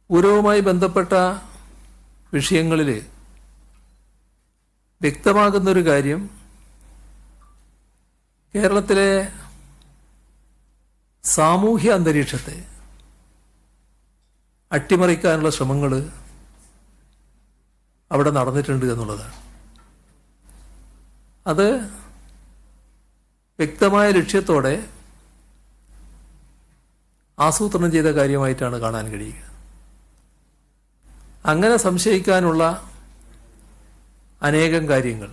പൂരവുമായി ബന്ധപ്പെട്ട വിഷയങ്ങളിൽ വ്യക്തമാകുന്നൊരു കാര്യം, കേരളത്തിലെ സാമൂഹ്യ അന്തരീക്ഷത്തെ അട്ടിമറിക്കാനുള്ള ശ്രമങ്ങൾ അവിടെ നടന്നിട്ടുണ്ട് എന്നുള്ളതാണ്. അത് വ്യക്തമായ ലക്ഷ്യത്തോടെ ആസൂത്രണം ചെയ്ത കാര്യമായിട്ടാണ് കാണാൻ കഴിയുക. അങ്ങനെ സംശയിക്കാനുള്ള അനേകം കാര്യങ്ങൾ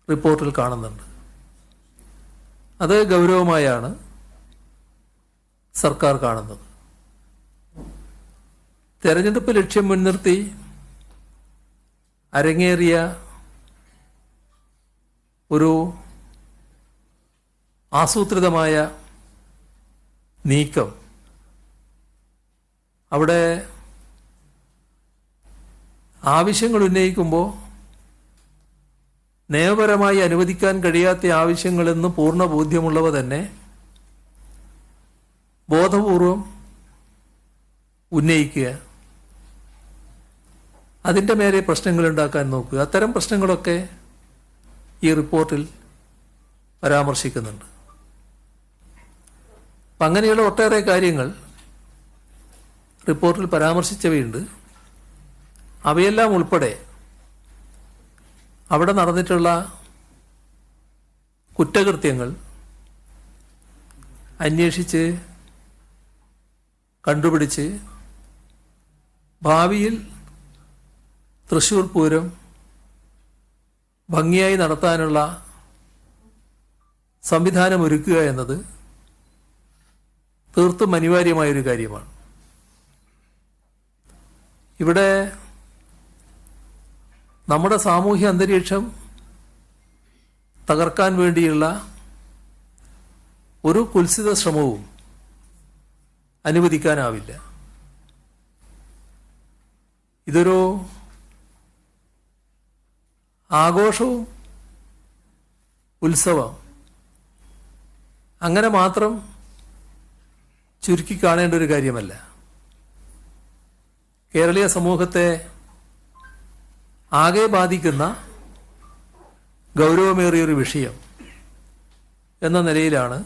റിപ്പോർട്ടിൽ കാണുന്നുണ്ട്. അത് ഗൗരവമായാണ് സർക്കാർ കാണുന്നത്. തെരഞ്ഞെടുപ്പ് ലക്ഷ്യം മുൻനിർത്തി അരങ്ങേറിയ ഒരു ആസൂത്രിതമായ നീക്കം അവിടെ ആവശ്യങ്ങൾ ഉന്നയിക്കുമ്പോൾ നിയമപരമായി അനുവദിക്കാൻ കഴിയാത്ത ആവശ്യങ്ങളെന്ന് പൂർണ്ണ ബോധ്യമുള്ളവ തന്നെ ബോധപൂർവം ഉന്നയിക്കുക, അതിൻ്റെ മേലെ പ്രശ്നങ്ങൾ ഉണ്ടാക്കാൻ നോക്കുക. അത്തരം പ്രശ്നങ്ങളൊക്കെ ഈ റിപ്പോർട്ടിൽ പരാമർശിക്കുന്നുണ്ട്. അപ്പം അങ്ങനെയുള്ള ഒട്ടേറെ കാര്യങ്ങൾ റിപ്പോർട്ടിൽ പരാമർശിച്ചവയുണ്ട്. അവയെല്ലാം ഉൾപ്പെടെ അവിടെ നടന്നിട്ടുള്ള കുറ്റകൃത്യങ്ങൾ അന്വേഷിച്ച് കണ്ടുപിടിച്ച് ഭാവിയിൽ തൃശ്ശൂർ പൂരം ഭംഗിയായി നടത്താനുള്ള സംവിധാനം ഒരുക്കുക എന്നത് തീർത്തും അനിവാര്യമായൊരു കാര്യമാണ്. ഇവിടെ നമ്മുടെ സാമൂഹ്യ അന്തരീക്ഷം തകർക്കാൻ വേണ്ടിയുള്ള ഒരു കുൽസിത ശ്രമവും അനുവദിക്കാനാവില്ല. ഇതൊരു ആഘോഷവും ഉത്സവം അങ്ങനെ മാത്രം ചുരുക്കി കാണേണ്ട ഒരു കാര്യമല്ല. കേരളീയ സമൂഹത്തെ ആകെ ബാധിക്കുന്ന ഗൗരവമേറിയൊരു വിഷയം എന്ന നിലയിലാണ്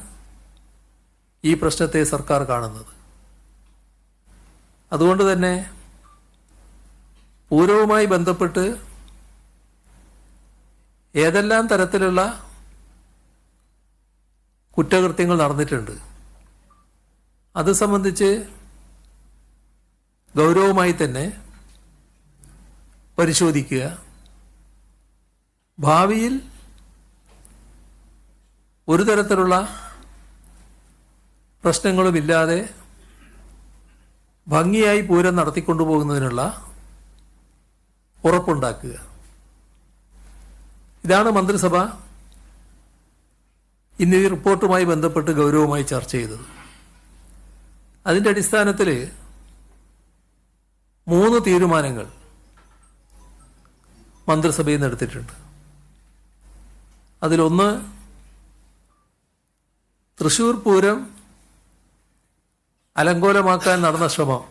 ഈ പ്രശ്നത്തെ സർക്കാർ കാണുന്നത്. അതുകൊണ്ട് തന്നെ പൂരവുമായി ബന്ധപ്പെട്ട് ഏതെല്ലാം തരത്തിലുള്ള കുറ്റകൃത്യങ്ങൾ നടന്നിട്ടുണ്ട് അത് സംബന്ധിച്ച് ഗൗരവമായി തന്നെ പരിശോധിക്കുക. ഭാവിയിൽ ഒരു തരത്തിലുള്ള പ്രശ്നങ്ങളുമില്ലാതെ ഭംഗിയായി പൂരം നടത്തിക്കൊണ്ടുപോകുന്നതിനുള്ള ഉറപ്പുണ്ടാക്കുക. ഇതാണ് മന്ത്രിസഭ ഇന്ന് ഈ റിപ്പോർട്ടുമായി ബന്ധപ്പെട്ട് ഗൗരവമായി ചർച്ച ചെയ്തത്. അതിൻ്റെ അടിസ്ഥാനത്തിൽ 3 തീരുമാനങ്ങൾ മന്ത്രിസഭയിൽ നിന്ന് എടുത്തിട്ടുണ്ട്. അതിലൊന്ന്, തൃശ്ശൂർ പൂരം അലങ്കോലമാക്കാൻ നടന്ന ശ്രമം,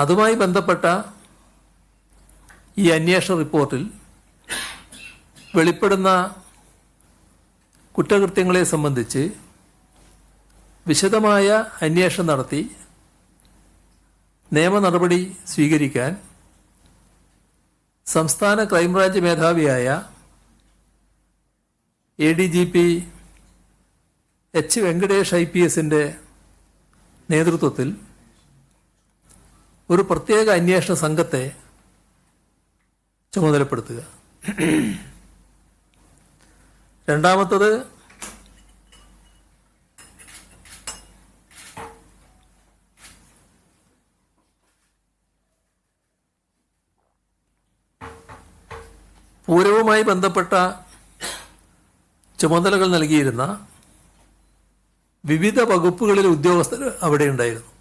അതുമായി ബന്ധപ്പെട്ട ഈ അന്വേഷണ റിപ്പോർട്ടിൽ വെളിപ്പെടുന്ന കുറ്റകൃത്യങ്ങളെ സംബന്ധിച്ച് വിശദമായ അന്വേഷണം നടത്തി നിയമ നടപടി സ്വീകരിക്കാൻ സംസ്ഥാന ക്രൈംബ്രാഞ്ച് മേധാവിയായ ADGP H. വെങ്കടേഷ് IPSന്റെ നേതൃത്വത്തിൽ ഒരു പ്രത്യേക അന്വേഷണ സംഘത്തെ ചുമതലപ്പെടുത്തുക. രണ്ടാമത്തത്, പൂരവുമായി ബന്ധപ്പെട്ട ചുമതലകൾ നൽകിയിരുന്ന വിവിധ വകുപ്പുകളിലെ ഉദ്യോഗസ്ഥർ അവിടെ ഉണ്ടായിരുന്നു.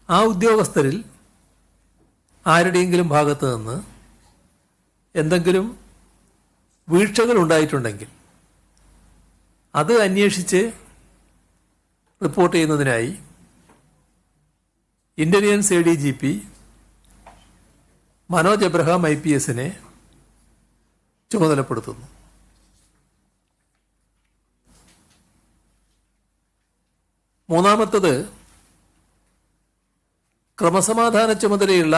ആ ഉദ്യോഗസ്ഥരിൽ ആരുടെയെങ്കിലും ഭാഗത്ത് നിന്ന് എന്തെങ്കിലും വീഴ്ചകൾ ഉണ്ടായിട്ടുണ്ടെങ്കിൽ അത് അന്വേഷിച്ച് റിപ്പോർട്ട് ചെയ്യുന്നതിനായി intelligence ADGP Manoj Abraham IPS ചുമതലപ്പെടുത്തുന്നു. മൂന്നാമത്തത്, ക്രമസമാധാന ചുമതലയുള്ള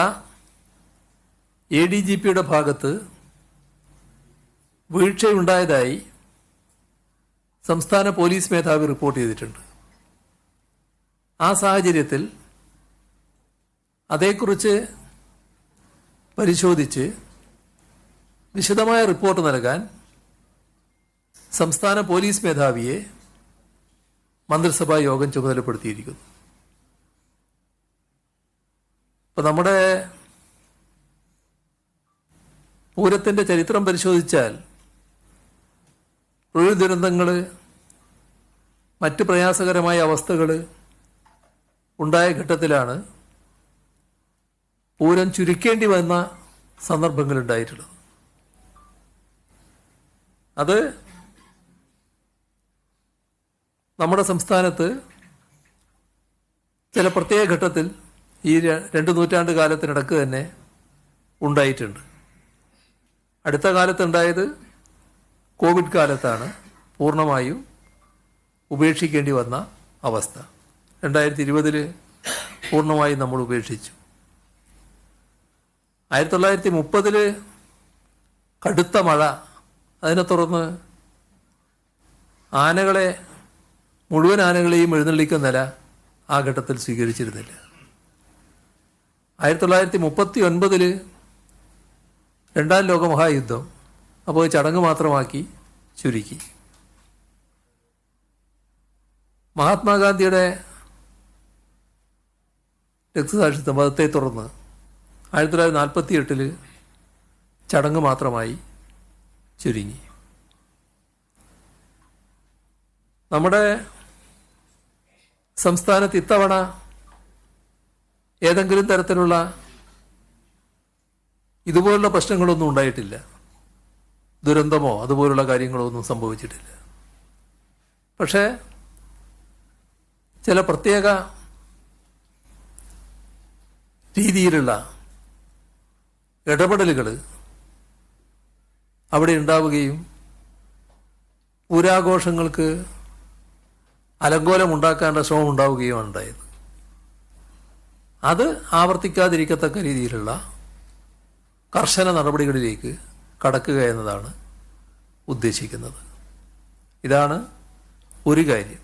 ADGPയുടെ ഭാഗത്ത് വീഴ്ചയുണ്ടായതായി സംസ്ഥാന പോലീസ് മേധാവി റിപ്പോർട്ട് ചെയ്തിട്ടുണ്ട്. ആ സാഹചര്യത്തിൽ അതേക്കുറിച്ച് പരിശോധിച്ച് വിശദമായ റിപ്പോർട്ട് നൽകാൻ സംസ്ഥാന പോലീസ് മേധാവിയെ മന്ത്രിസഭാ യോഗം ചുമതലപ്പെടുത്തിയിരിക്കുന്നു. ഇപ്പം നമ്മുടെ പൂരത്തിൻ്റെ ചരിത്രം പരിശോധിച്ചാൽ തൊഴിൽ ദുരന്തങ്ങൾ, മറ്റ് പ്രയാസകരമായ അവസ്ഥകൾ ഉണ്ടായ ഘട്ടത്തിലാണ് പൂരം ചുരുക്കേണ്ടി വന്ന സന്ദർഭങ്ങളുണ്ടായിട്ടുള്ളത്. അത് നമ്മുടെ സംസ്ഥാനത്ത് ചില പ്രത്യേക ഘട്ടത്തിൽ ഈ 2 നൂറ്റാണ്ട് കാലത്തിനിടക്ക് തന്നെ ഉണ്ടായിട്ടുണ്ട്. അടുത്ത കാലത്തുണ്ടായത് കോവിഡ് കാലത്താണ് പൂർണ്ണമായും ഉപേക്ഷിക്കേണ്ടി വന്ന അവസ്ഥ. 2020 പൂർണ്ണമായും നമ്മൾ ഉപേക്ഷിച്ചു. 1930 കടുത്ത മഴ, അതിനെ തുടർന്ന് മുഴുവൻ ആനകളെയും എഴുന്നള്ളിക്കുന്ന നില ആ ഘട്ടത്തിൽ സ്വീകരിച്ചിരുന്നില്ല. 1939 രണ്ടാം ലോകമഹായുദ്ധം, അപ്പോൾ ചടങ്ങ് മാത്രമാക്കി ചുരുക്കി. മഹാത്മാഗാന്ധിയുടെ രക്തസാക്ഷിത്വം മതത്തെ തുടർന്ന് 1948 ചടങ്ങ് മാത്രമായി ചുരുങ്ങി. നമ്മുടെ സംസ്ഥാനത്ത് ഇത്തവണ ഏതെങ്കിലും തരത്തിലുള്ള ഇതുപോലുള്ള പ്രശ്നങ്ങളൊന്നും ഉണ്ടായിട്ടില്ല. ദുരന്തമോ അതുപോലുള്ള കാര്യങ്ങളോ ഒന്നും സംഭവിച്ചിട്ടില്ല. പക്ഷേ ചില പ്രത്യേക രീതിയിലുള്ള ഇടപെടലുകൾ അവിടെ ഉണ്ടാവുകയും പൂരാഘോഷങ്ങൾക്ക് അലങ്കോലമുണ്ടാക്കാനുള്ള ശ്രമം ഉണ്ടാവുകയുമാണ് ഉണ്ടായത്. അത് ആവർത്തിക്കാതിരിക്കത്തക്ക രീതിയിലുള്ള കർശന നടപടികളിലേക്ക് കടക്കുക എന്നതാണ് ഉദ്ദേശിക്കുന്നത്. ഇതാണ് ഒരു കാര്യം.